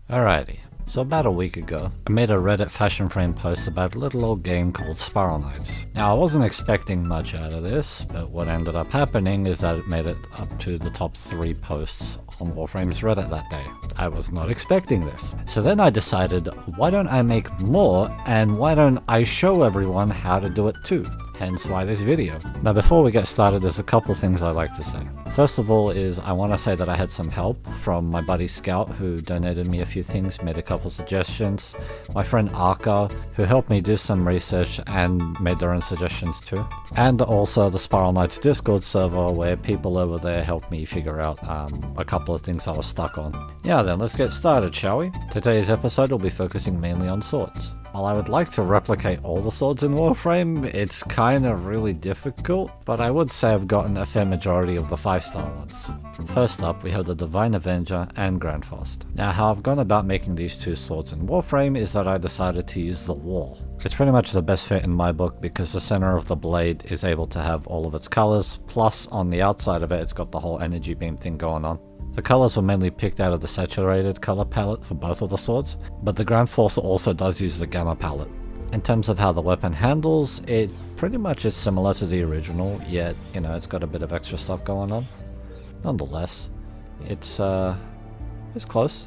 Alrighty, so about a week ago, I made a Reddit fashion frame post about a little old game called Spiral Knights. Now I wasn't expecting much out of this, but what ended up happening is that it made it up to the top 3 posts on Warframe's Reddit that day. I was not expecting this. So then I decided, why don't I make more, and why don't I show everyone how to do it too? Hence why this video. Now before we get started, there's a couple things I'd like to say. First of all is I want to say that I had some help from my buddy Scout, who donated me a few things, made a couple suggestions. My friend Arca, who helped me do some research and made their own suggestions too. And also the Spiral Knights Discord server, where people over there helped me figure out a couple of things I was stuck on. Yeah, then let's get started, shall we? Today's episode will be focusing mainly on swords. While I would like to replicate all the swords in Warframe, it's kind of really difficult, but I would say I've gotten a fair majority of the 5-star ones. First up, we have the Divine Avenger and Grandfast. Now how I've gone about making these two swords in Warframe is that I decided to use the wall. It's pretty much the best fit in my book because the center of the blade is able to have all of its colors, plus on the outside of it it's got the whole energy beam thing going on. The colors were mainly picked out of the saturated color palette for both of the swords, but the Grand Force also does use the gamma palette. In terms of how the weapon handles, it pretty much is similar to the original, yet, you know, it's got a bit of extra stuff going on. Nonetheless, it's close.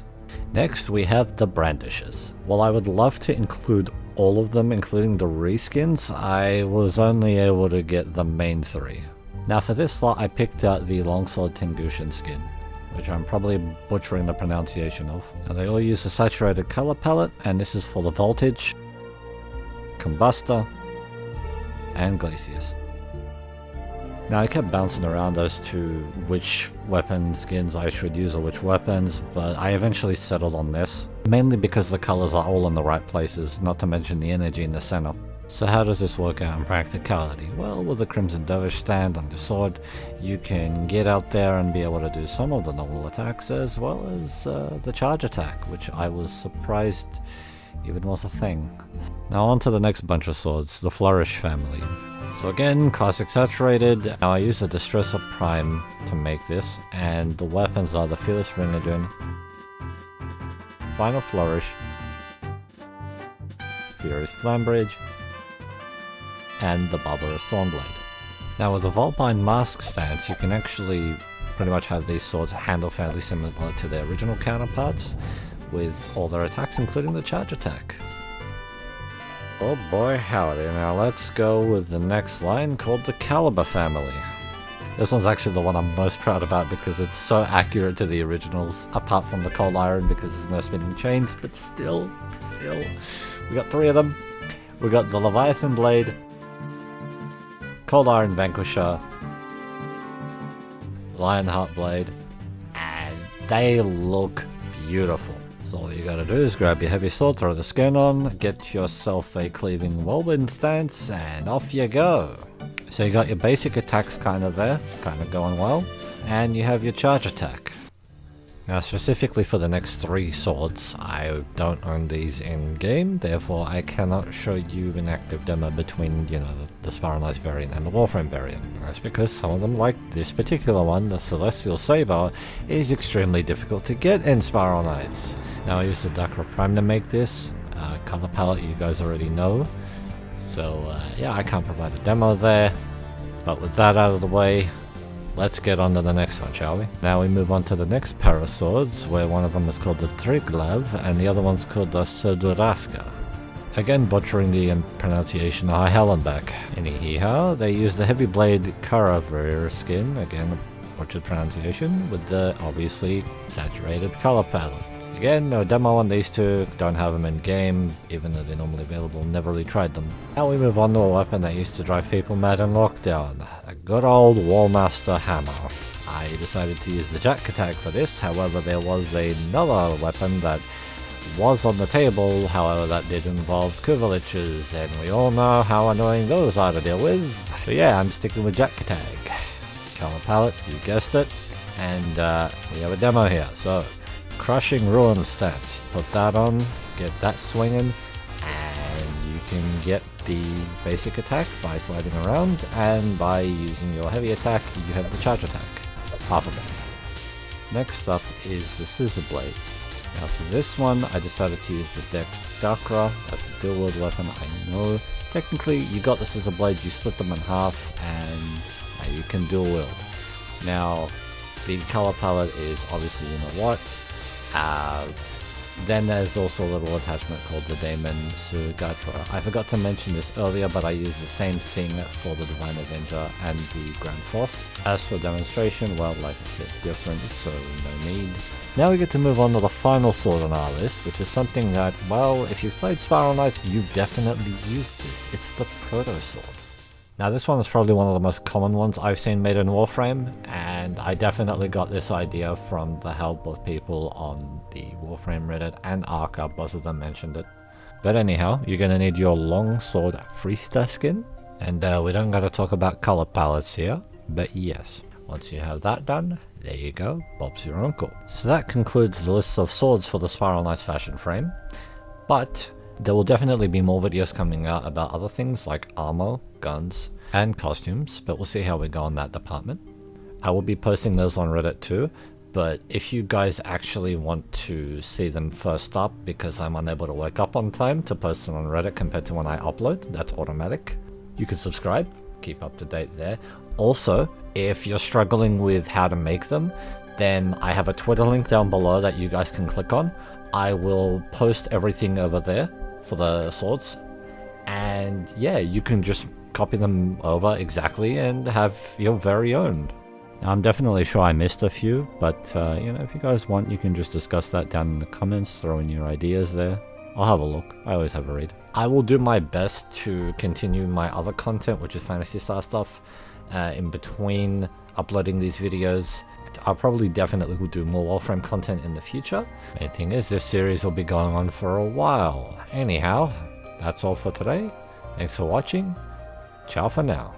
Next, we have the Brandishes. While I would love to include all of them, including the reskins, I was only able to get the main 3. Now for this slot, I picked out the Longsword Tengushin skin, which I'm probably butchering the pronunciation of. Now they all use a saturated color palette, and this is for the Voltage, Combuster, and Glacius. Now I kept bouncing around as to which weapon skins I should use or which weapons, but I eventually settled on this, mainly because the colors are all in the right places, not to mention the energy in the center. So how does this work out in practicality? Well, with the Crimson Dervish stand on your sword, you can get out there and be able to do some of the normal attacks as well as the charge attack, which I was surprised even was a thing. Now on to the next bunch of swords, the Flourish Family. So again, classic saturated. Now I use the Distressor Prime to make this, and the weapons are the Fearless Ringadun, Final Flourish, Furious Flambridge, and the Barbarous Thornblade. Now with the Vulpine Mask stance, you can actually pretty much have these swords handle fairly similar to their original counterparts, with all their attacks including the charge attack. Oh boy howdy, now let's go with the next line called the Calibre Family. This one's actually the one I'm most proud about because it's so accurate to the originals, apart from the Cold Iron because there's no spinning chains, but still, we got 3 of them. We got the Leviathan Blade, Cold Iron Vanquisher, Lionheart Blade, and they look beautiful. So all you gotta do is grab your heavy sword, throw the skin on, get yourself a cleaving whirlwind stance, and off you go. So you got your basic attacks kind of there, kind of going well, and you have your charge attack. Now specifically for the next 3 swords, I don't own these in game, therefore I cannot show you an active demo between, you know, the Spiral Knights variant and the Warframe variant. That's because some of them, like this particular one, the Celestial Sabre, is extremely difficult to get in Spiral Knights. Now I used the Dakra Prime to make this, color palette you guys already know, so yeah, I can't provide a demo there, but with that out of the way, let's get on to the next one, shall we? Now we move on to the next pair of swords, where one of them is called the Triglav, and the other one's called the Suduraska. Again, butchering the pronunciation, I hell and back. Anyhow, they use the Heavy Blade Caraver skin, again, butchered pronunciation, with the obviously saturated color palette. Again, no demo on these two, don't have them in game, even though they're normally available, never really tried them. Now we move on to a weapon that used to drive people mad in lockdown, a good old Wallmaster Hammer. I decided to use the Jack attack for this, however there was another weapon that was on the table, however that did involve Kuvaliches, and we all know how annoying those are to deal with. So yeah, I'm sticking with Jack attack. Color palette, you guessed it, and we have a demo here, so Crushing Ruin stance. Put that on, get that swinging, and you can get the basic attack by sliding around, and by using your heavy attack, you have the charge attack. Half of it. Next up is the Scissor Blades. Now for this one, I decided to use the Dex Dakra. That's a dual wield weapon, I know. Technically, you got the Scissor blades, you split them in half, and you can dual wield. Now, the color palette is obviously, you know what. Then there's also a little attachment called the Daemon Sugatra. I forgot to mention this earlier, but I use the same thing for the Divine Avenger and the Grand Frost. As for demonstration, well, like I said, different, so no need. Now we get to move on to the final sword on our list, which is something that, well, if you've played Spiral Knights, you definitely use this. It's the Proto sword. Now this one is probably one of the most common ones I've seen made in Warframe, and I definitely got this idea from the help of people on the Warframe Reddit and Arca, both of them mentioned it. But anyhow, you're going to need your long sword Freesta skin, and we don't got to talk about color palettes here, but yes. Once you have that done, there you go, Bob's your uncle. So that concludes the list of swords for the Spiral Knights fashion frame, but there will definitely be more videos coming out about other things like armor, guns, and costumes, but we'll see how we go on that department. I will be posting those on Reddit too, but if you guys actually want to see them first up, because I'm unable to wake up on time to post them on Reddit compared to when I upload, that's automatic. You can subscribe, keep up to date there. Also, if you're struggling with how to make them, then I have a Twitter link down below that you guys can click on. I will post everything over there for the swords, and yeah, you can just copy them over exactly and have your very own. Now, I'm definitely sure I missed a few, but you know, if you guys want, you can just discuss that down in the comments, throw in your ideas there. I'll have a look. I always have a read. I will do my best to continue my other content, which is Phantasy Star stuff, in between uploading these videos. I'll probably definitely will do more Warframe content in the future. Main thing is, this series will be going on for a while. Anyhow, that's all for today. Thanks for watching. Ciao for now.